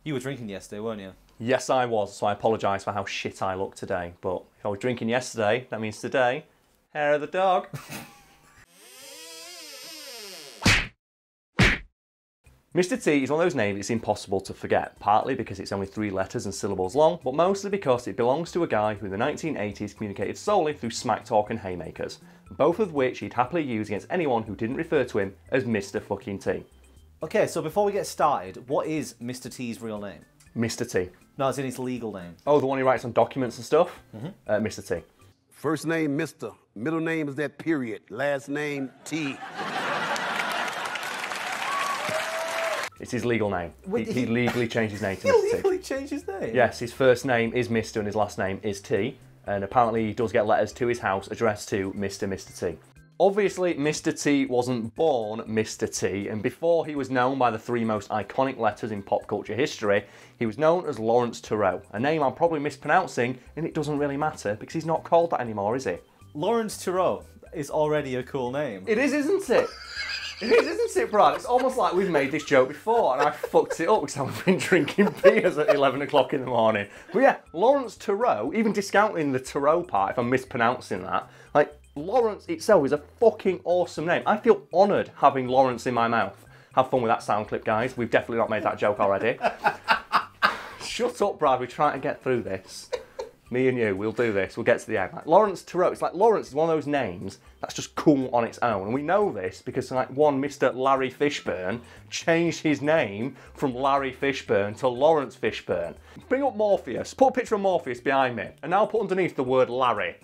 You were drinking yesterday, weren't you? Yes, I was, so I apologise for how shit I look today. But if I was drinking yesterday, that means today, hair of the dog. Mr. T is one of those names it's impossible to forget, partly because it's only 3 letters and syllables long, but mostly because it belongs to a guy who in the 1980s communicated solely through smack talk and haymakers, both of which he'd happily use against anyone who didn't refer to him as Mr. fucking T. Okay, so before we get started, what is Mr. T's real name? Mr. T. No, it's in his legal name. Oh, the one he writes on documents and stuff? Mr. T. First name, Mr. Middle name is that period. Last name, T. It's his legal name. He legally changed his name to He Mr. T. legally changed his name? Yes, his first name is Mr. and his last name is T. And apparently he does get letters to his house addressed to Mr. T. Obviously, Mr. T wasn't born Mr. T, and before he was known by the 3 most iconic letters in pop culture history, he was known as Lawrence Turreau, a name I'm probably mispronouncing, and it doesn't really matter because he's not called that anymore, is he? Lawrence Turreau is already a cool name. It is, isn't it? It is, isn't it, Brad? It's almost like we've made this joke before and I fucked it up because I've been drinking beers at 11 o'clock in the morning. But yeah, Lawrence Turreau, even discounting the Turreau part if I'm mispronouncing that, like, Lawrence itself is a fucking awesome name. I feel honoured having Lawrence in my mouth. Have fun with that sound clip, guys. We've definitely not made that joke already. Shut up, Brad. We're trying to get through this. Me and you, we'll do this. We'll get to the end. Like, Lawrence Turreau, it's like Lawrence is one of those names that's just cool on its own. And we know this because like one Mr. Larry Fishburne changed his name from Larry Fishburne to Lawrence Fishburne. Bring up Morpheus. Put a picture of Morpheus behind me. And now put underneath the word Larry.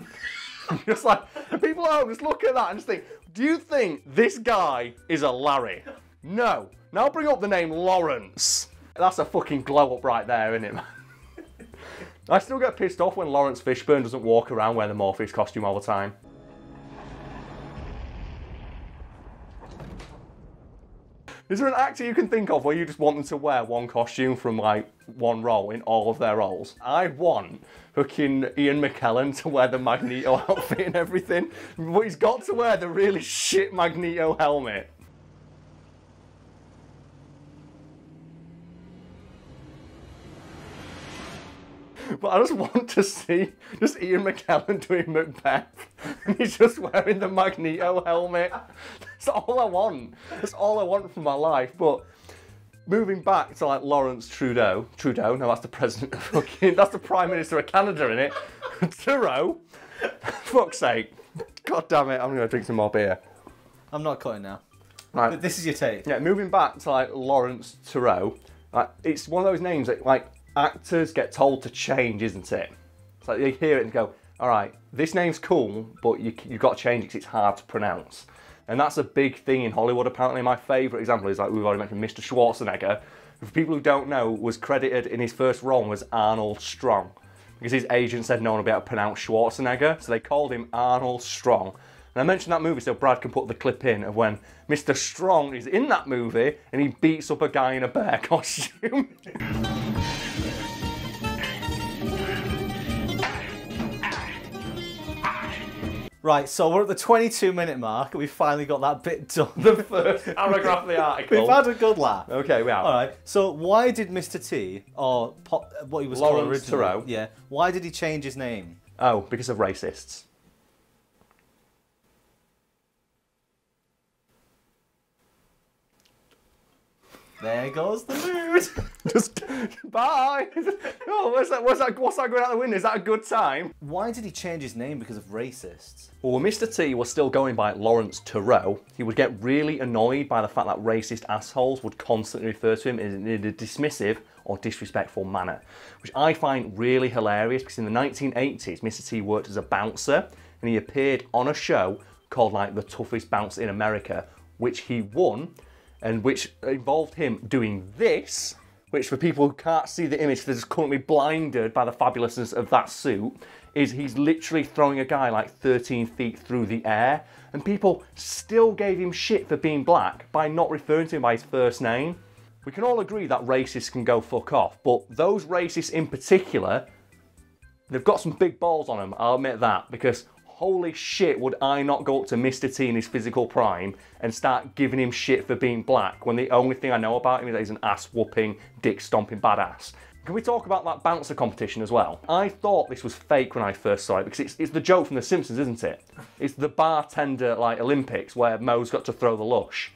Just like, people at home just look at that and just think, do you think this guy is a Larry? No. Now bring up the name Lawrence. That's a fucking glow up right there, isn't it, man? I still get pissed off when Lawrence Fishburne doesn't walk around wearing the Morpheus costume all the time. Is there an actor you can think of where you just want them to wear one costume from like one role in all of their roles? I want fucking Ian McKellen to wear the Magneto outfit and everything, but he's got to wear the really shit Magneto helmet. But I just want to see just Ian McKellen doing Macbeth and he's just wearing the Magneto helmet. That's all I want. That's all I want from my life. But moving back to like Lawrence Trudeau, no, that's the president of fucking, that's the Prime Minister of Canada, innit? Turreau, fuck's sake. God damn it, I'm gonna drink some more beer. I'm not cutting now. Right. But this is your take. Yeah, moving back to like Lawrence Turreau, like, it's one of those names that like actors get told to change, isn't it? It's like they hear it and go, all right, this name's cool, but you've got to change it because it's hard to pronounce. And that's a big thing in Hollywood, apparently. My favourite example is, like we've already mentioned, Mr. Schwarzenegger, who, for people who don't know, was credited in his first role as Arnold Strong. Because his agent said no one would be able to pronounce Schwarzenegger, so they called him Arnold Strong. And I mentioned that movie so Brad can put the clip in of when Mr. Strong is in that movie and he beats up a guy in a bear costume. Right, so we're at the 22-minute mark and we finally got that bit done. The first paragraph of the article. We've had a good laugh. Okay, we have. All right, so why did Mr. T, or what he was called Lawrence originally, Turreau. yeah, why did he change his name? Oh, because of racists. There goes the mood. Just bye. Oh, what's that going out the window? Is that a good time? Why did he change his name because of racists? Well, when Mr. T was still going by Lawrence Turreau, he would get really annoyed by the fact that racist assholes would constantly refer to him in a dismissive or disrespectful manner, which I find really hilarious because in the 1980s, Mr. T worked as a bouncer and he appeared on a show called like The Toughest Bouncer in America, which he won, and which involved him doing this, which for people who can't see the image, they're just currently blinded by the fabulousness of that suit, is he's literally throwing a guy like 13 feet through the air, and people still gave him shit for being black by not referring to him by his first name. We can all agree that racists can go fuck off, but those racists in particular, they've got some big balls on them, I'll admit that, because holy shit, would I not go up to Mr. T in his physical prime and start giving him shit for being black when the only thing I know about him is that he's an ass-whooping, dick-stomping badass. Can we talk about that bouncer competition as well? I thought this was fake when I first saw it because it's the joke from The Simpsons, isn't it? It's the bartender, like, Olympics where Moe's got to throw the lush.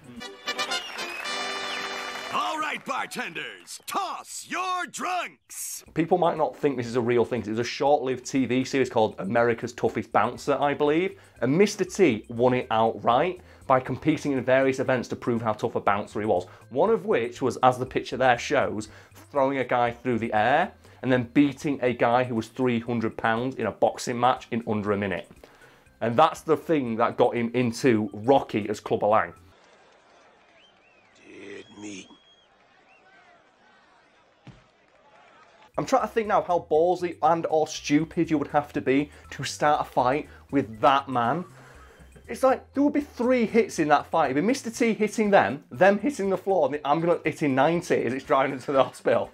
All right, bartenders, toss your drunks! People might not think this is a real thing. It was a short-lived TV series called America's Toughest Bouncer, I believe. And Mr. T won it outright by competing in various events to prove how tough a bouncer he was. One of which was, as the picture there shows, throwing a guy through the air and then beating a guy who was 300 pounds in a boxing match in under a minute. And that's the thing that got him into Rocky as Clubber Lang. Dead meat. I'm trying to think now how ballsy and or stupid you would have to be to start a fight with that man. It's like, there would be 3 hits in that fight. It'd be Mr. T hitting them hitting the floor, and I'm going to hit in 90 as it's driving into the hospital.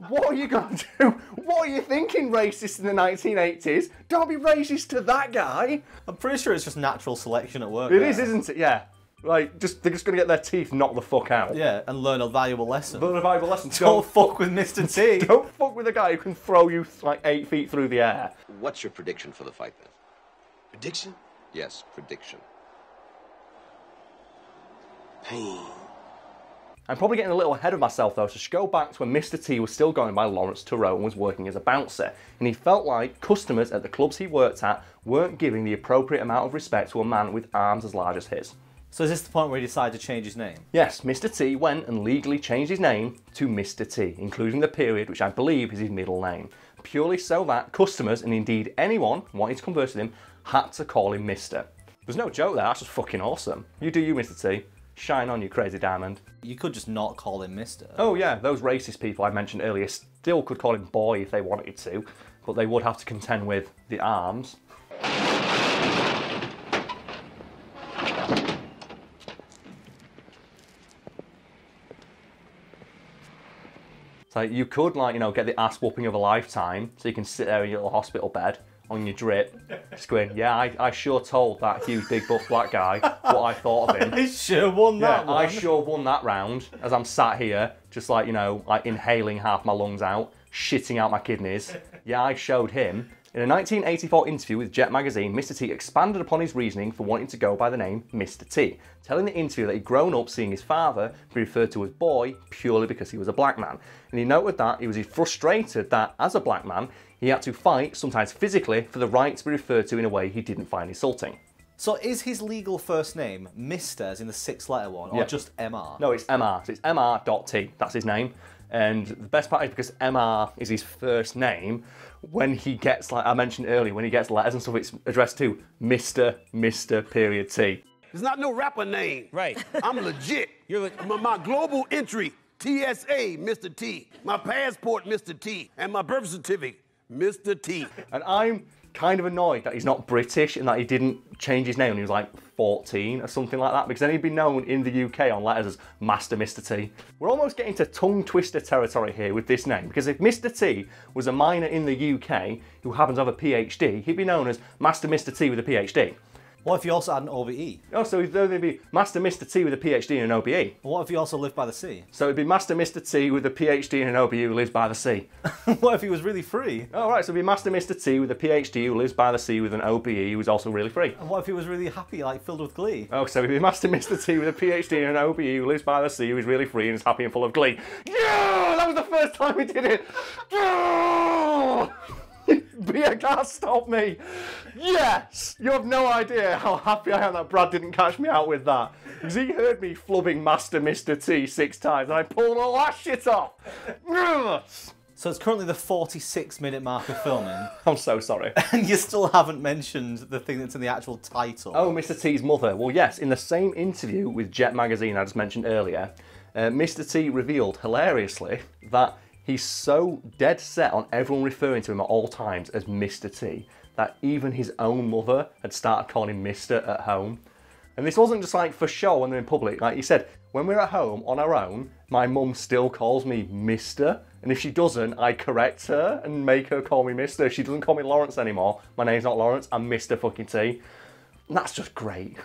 What are you going to do? What are you thinking, racist in the 1980s? Don't be racist to that guy. I'm pretty sure it's just natural selection at work. It is, isn't it? Yeah. Like, they're just going to get their teeth knocked the fuck out. Yeah, and learn a valuable lesson. Learn a valuable lesson. Don't fuck with Mr. T. Don't fuck with a guy who can throw you like 8 feet through the air. What's your prediction for the fight then? Prediction? Yes, prediction. Pain. I'm probably getting a little ahead of myself though, so just go back to when Mr. T was still going by Lawrence Turreau and was working as a bouncer. And he felt like customers at the clubs he worked at weren't giving the appropriate amount of respect to a man with arms as large as his. So is this the point where he decided to change his name? Yes, Mr. T went and legally changed his name to Mr. T, including the period, which I believe is his middle name. Purely so that customers, and indeed anyone wanting to converse with him, had to call him Mr. There's no joke there, that's just fucking awesome. You do you, Mr. T. Shine on, you crazy diamond. You could just not call him Mr. Oh yeah, those racist people I mentioned earlier still could call him boy if they wanted to, but they would have to contend with the arms. So you could, like, you know, get the ass whooping of a lifetime, so you can sit there in your little hospital bed on your drip, just going, yeah, I sure told that huge big buff black guy what I thought of him. I sure won that one. I sure won that round as I'm sat here, just like, you know, like inhaling half my lungs out, shitting out my kidneys. Yeah, I showed him. In a 1984 interview with Jet magazine, Mr. T expanded upon his reasoning for wanting to go by the name Mr. T, telling the interviewer that he'd grown up seeing his father be referred to as boy purely because he was a black man. And he noted that he was frustrated that, as a black man, he had to fight, sometimes physically, for the right to be referred to in a way he didn't find insulting. So is his legal first name Mr. as in the 6-letter one, or just MR? No, it's MR. So it's mr.t. That's his name. And the best part is because MR is his first name, when he gets, like I mentioned earlier, when he gets letters and stuff, it's addressed to Mr. period T. It's not no rapper name. Right. I'm legit. My global entry, TSA, Mr. T. My passport, Mr. T. And my birth certificate, Mr. T. And I'm kind of annoyed that he's not British and that he didn't change his name when he was like 14 or something like that, because then he'd be known in the UK on letters as Master Mr. T. We're almost getting to tongue twister territory here with this name, because if Mr. T was a minor in the UK who happens to have a PhD, he'd be known as Master Mr. T with a PhD. What if he also had an OBE? Oh, so he'd be Master Mr. T with a PhD and an OBE. What if he also lived by the sea? So it'd be Master Mr. T with a PhD and an OBE who lives by the sea. What if he was really free? Oh, right, so it'd be Master Mr. T with a PhD who lives by the sea with an OBE who's also really free. And what if he was really happy, like filled with glee? Oh, so it'd be Master Mr. T with a PhD and an OBE who lives by the sea, who is really free and is happy and full of glee. Yeah! That was the first time we did it! Yeah! Beer can't stop me. Yes! You have no idea how happy I am that Brad didn't catch me out with that. Because he heard me flubbing Master Mr. T 6 times and I pulled all that shit off. So it's currently the 46-minute mark of filming. I'm so sorry. And you still haven't mentioned the thing that's in the actual title. Oh, Mr. T's mother. Well, yes, in the same interview with Jet magazine I just mentioned earlier, Mr. T revealed hilariously that he's so dead set on everyone referring to him at all times as Mr. T that even his own mother had started calling him Mr. at home. And this wasn't just like for show when they're in public. Like he said, when we're at home on our own, my mum still calls me Mr. And if she doesn't, I correct her and make her call me Mr. If she doesn't call me Lawrence anymore, my name's not Lawrence, I'm Mr. fucking T. And that's just great.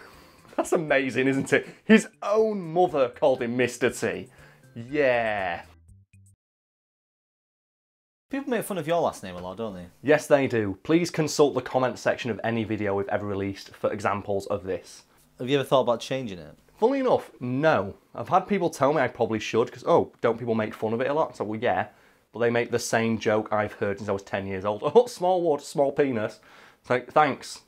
That's amazing, isn't it? His own mother called him Mr. T. Yeah. People make fun of your last name a lot, don't they? Yes, they do. Please consult the comment section of any video we've ever released for examples of this. Have you ever thought about changing it? Funnily enough, no. I've had people tell me I probably should, because, oh, don't people make fun of it a lot? So, well, yeah. But they make the same joke I've heard since I was 10 years old. Oh, Smallwood, small penis. It's like, thanks.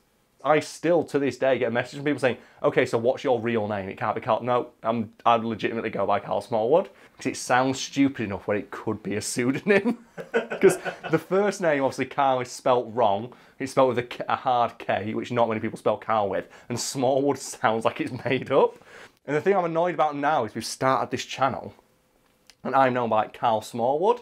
I still, to this day, get a message from people saying, okay, so what's your real name? It can't be Karl. No, I'd legitimately go by Karl Smallwood. Because it sounds stupid enough where it could be a pseudonym. Because the first name, obviously, Karl is spelt wrong. It's spelled with a hard K, which not many people spell Karl with. And Smallwood sounds like it's made up. And the thing I'm annoyed about now is we've started this channel. And I'm known by Karl Smallwood.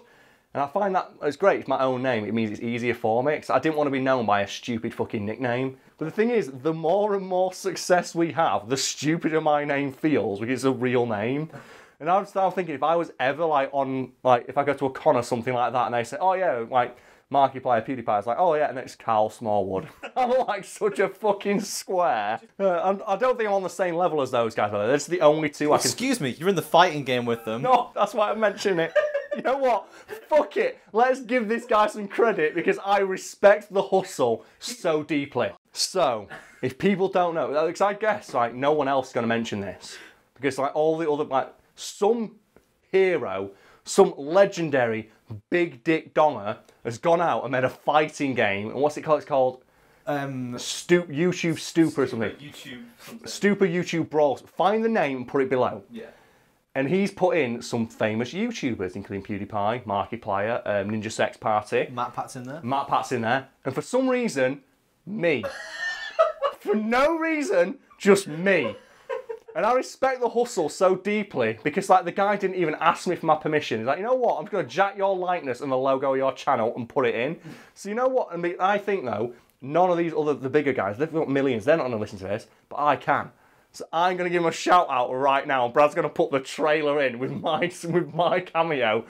And I find that it's great, it's my own name, it means it's easier for me, because I didn't want to be known by a stupid fucking nickname. But the thing is, the more and more success we have, the stupider my name feels, because it's a real name. And I was thinking, if I was ever if I go to a con or something like that, and they say, oh yeah, like, Markiplier, PewDiePie, it's like, oh yeah, and it's Karl Smallwood. I'm like such a fucking square. I don't think I'm on the same level as those guys, though. They're just the only two I can... Excuse me, you're in the fighting game with them. No, that's why I'm mentioning it. You know what? Fuck it. Let's give this guy some credit because I respect the hustle so deeply. So, if people don't know, because I guess like no one else is going to mention this because like all the other like some hero, some legendary big dick donger has gone out and made a fighting game. And what's it called? It's called YouTube Stupor or something. Stupor YouTube Brawls. Find the name and put it below. Yeah. And he's put in some famous YouTubers, including PewDiePie, Markiplier, Ninja Sex Party. Matt Pat's in there. Matt Pat's in there. And for some reason, me. For no reason, just me. And I respect the hustle so deeply because like the guy didn't even ask me for my permission. He's like, you know what, I'm just going to jack your likeness and the logo of your channel and put it in. So you know what, I think though, none of these the bigger guys, they've got millions, they're not going to listen to this, but I can. So I'm going to give him a shout out right now. Brad's going to put the trailer in with my cameo.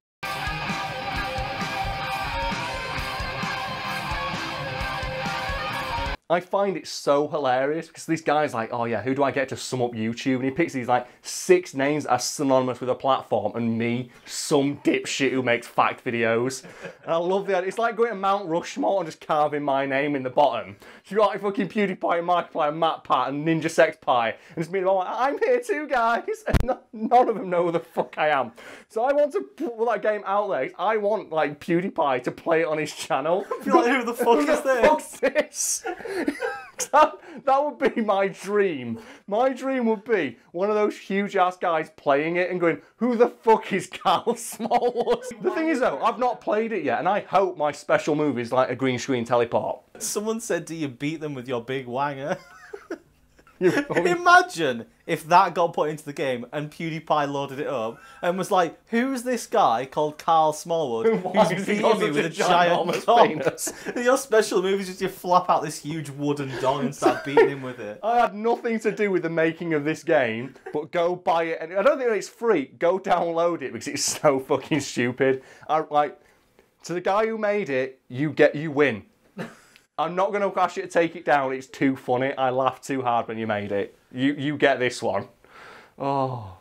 I find it so hilarious because this guy's like, oh yeah, who do I get to sum up YouTube? And he picks these like 6 names that are synonymous with a platform and me, some dipshit who makes fact videos. And I love the idea. It's like going to Mount Rushmore and just carving my name in the bottom. So you got like fucking PewDiePie, Markiplier, Matt Pat and Ninja Sex Pie. And it's me like, I'm here too, guys. And none of them know who the fuck I am. So I want to put that game out there. I want like PewDiePie to play it on his channel. You're like, who the fuck is this? Fuck's this? That would be my dream. My dream would be one of those huge ass guys playing it and going, who the fuck is Karl Smallwood? The thing is though, I've not played it yet and I hope my special move is like a green screen teleport. Someone said, do you beat them with your big wanger? Imagine if that got put into the game and PewDiePie loaded it up and was like, who's this guy called Karl Smallwood who's beating me with a giant penis? Your special move is just you flap out this huge wooden dong and start beating him with it. I had nothing to do with the making of this game, but go buy it. And I don't think it's free. Go download it because it's so fucking stupid. To the guy who made it, you win. I'm not going to ask you to take it down. It's too funny. I laughed too hard when you made it. You get this one. Oh.